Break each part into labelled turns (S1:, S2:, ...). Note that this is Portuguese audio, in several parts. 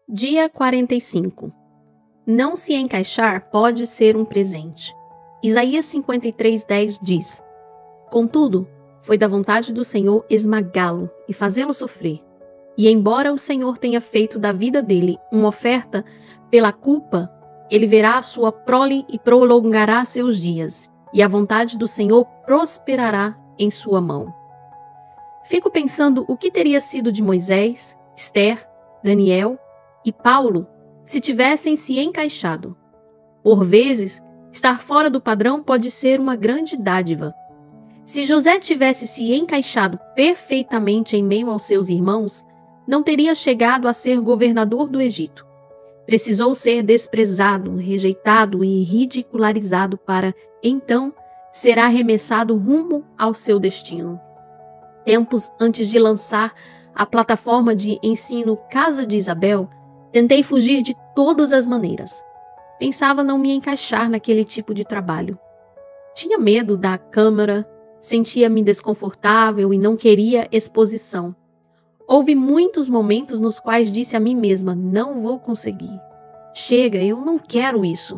S1: Dia 45. Não se encaixar pode ser um presente. Isaías 53:10 diz: Contudo, foi da vontade do Senhor esmagá-lo e fazê-lo sofrer. E embora o Senhor tenha feito da vida dele uma oferta pela culpa, ele verá a sua prole e prolongará seus dias, e a vontade do Senhor prosperará em sua mão. Fico pensando o que teria sido de Moisés, Esther, Daniel e Paulo se tivessem se encaixado. Por vezes, estar fora do padrão pode ser uma grande dádiva. Se José tivesse se encaixado perfeitamente em meio aos seus irmãos, não teria chegado a ser governador do Egito. Precisou ser desprezado, rejeitado e ridicularizado para, então, ser arremessado rumo ao seu destino. Tempos antes de lançar a plataforma de ensino Casa de Isabel, tentei fugir de todas as maneiras. Pensava não me encaixar naquele tipo de trabalho. Tinha medo da câmera, sentia-me desconfortável e não queria exposição. Houve muitos momentos nos quais disse a mim mesma: não vou conseguir. Chega, eu não quero isso.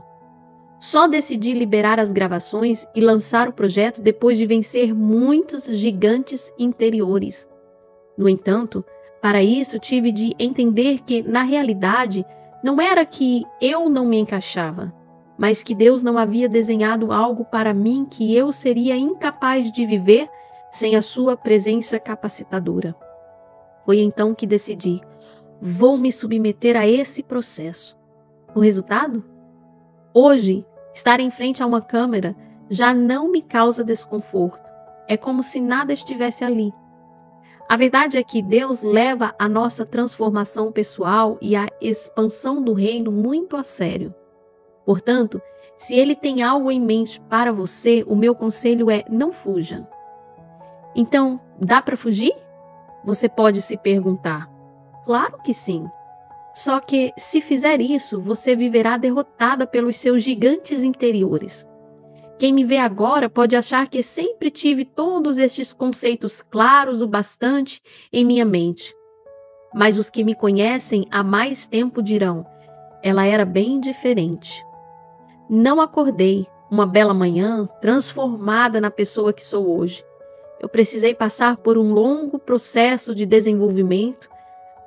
S1: Só decidi liberar as gravações e lançar o projeto depois de vencer muitos gigantes interiores. No entanto, para isso tive de entender que, na realidade, não era que eu não me encaixava, mas que Deus não havia desenhado algo para mim que eu seria incapaz de viver sem a sua presença capacitadora. Foi então que decidi: vou me submeter a esse processo. O resultado? Hoje, estar em frente a uma câmera já não me causa desconforto. É como se nada estivesse ali. A verdade é que Deus leva a nossa transformação pessoal e a expansão do reino muito a sério. Portanto, se Ele tem algo em mente para você, o meu conselho é: não fuja. Então, dá para fugir? Você pode se perguntar. Claro que sim. Só que, se fizer isso, você viverá derrotada pelos seus gigantes interiores. Quem me vê agora pode achar que sempre tive todos estes conceitos claros o bastante em minha mente. Mas os que me conhecem há mais tempo dirão: ela era bem diferente. Não acordei uma bela manhã transformada na pessoa que sou hoje. Eu precisei passar por um longo processo de desenvolvimento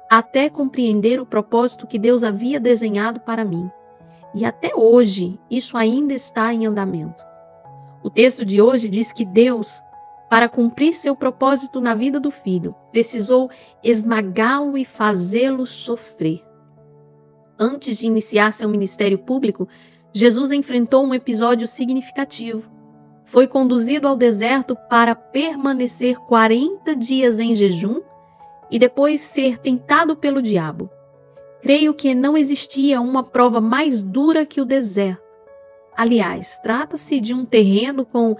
S1: até compreender o propósito que Deus havia desenhado para mim. E até hoje, isso ainda está em andamento. O texto de hoje diz que Deus, para cumprir seu propósito na vida do filho, precisou esmagá-lo e fazê-lo sofrer. Antes de iniciar seu ministério público, Jesus enfrentou um episódio significativo. Foi conduzido ao deserto para permanecer 40 dias em jejum e depois ser tentado pelo diabo. Creio que não existia uma prova mais dura que o deserto. Aliás, trata-se de um terreno com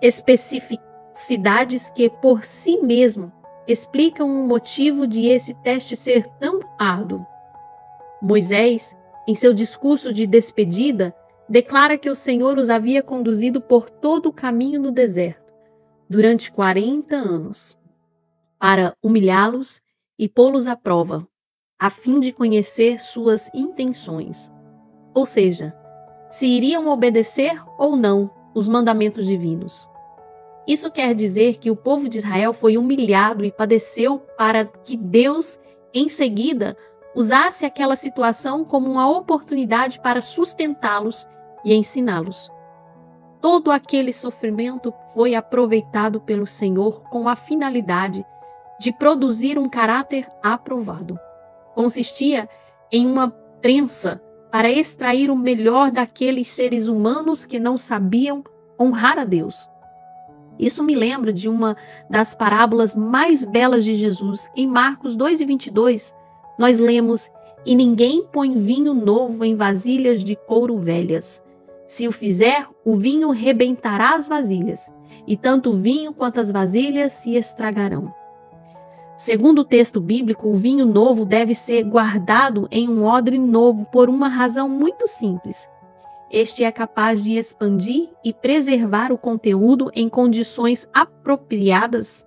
S1: especificidades que, por si mesmo, explicam o motivo de esse teste ser tão árduo. Moisés, em seu discurso de despedida, declara que o Senhor os havia conduzido por todo o caminho no deserto, durante 40 anos, para humilhá-los e pô-los à prova, a fim de conhecer suas intenções. Ou seja, se iriam obedecer ou não os mandamentos divinos. Isso quer dizer que o povo de Israel foi humilhado e padeceu para que Deus, em seguida, usasse aquela situação como uma oportunidade para sustentá-los e ensiná-los. Todo aquele sofrimento foi aproveitado pelo Senhor com a finalidade de produzir um caráter aprovado. Consistia em uma prensa para extrair o melhor daqueles seres humanos que não sabiam honrar a Deus. Isso me lembra de uma das parábolas mais belas de Jesus. Em Marcos 2:22, nós lemos: E ninguém põe vinho novo em vasilhas de couro velhas. Se o fizer, o vinho rebentará as vasilhas, e tanto o vinho quanto as vasilhas se estragarão. Segundo o texto bíblico, o vinho novo deve ser guardado em um odre novo por uma razão muito simples. Este é capaz de expandir e preservar o conteúdo em condições apropriadas.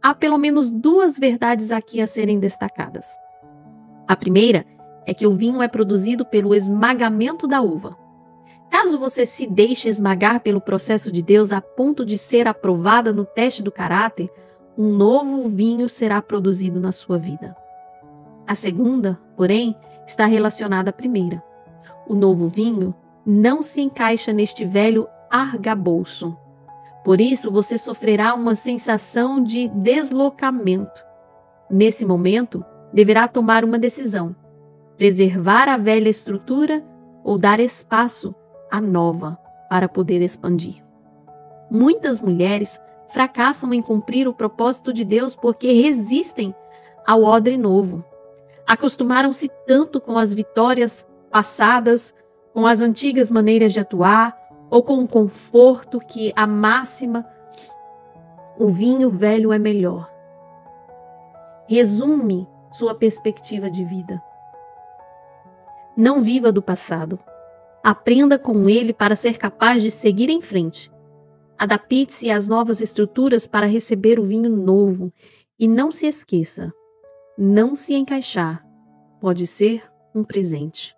S1: Há pelo menos duas verdades aqui a serem destacadas. A primeira é que o vinho é produzido pelo esmagamento da uva. Caso você se deixe esmagar pelo processo de Deus a ponto de ser aprovada no teste do caráter, um novo vinho será produzido na sua vida. A segunda, porém, está relacionada à primeira. O novo vinho não se encaixa neste velho arcabouço. Por isso, você sofrerá uma sensação de deslocamento. Nesse momento, deverá tomar uma decisão: preservar a velha estrutura ou dar espaço à nova para poder expandir. Muitas mulheres fracassam em cumprir o propósito de Deus porque resistem ao odre novo. Acostumaram-se tanto com as vitórias passadas, com as antigas maneiras de atuar, ou com o conforto que a máxima, o vinho velho é melhor. Resume sua perspectiva de vida. Não viva do passado. Aprenda com ele para ser capaz de seguir em frente. Adapte-se às novas estruturas para receber o vinho novo. E não se esqueça, não se encaixar pode ser um presente.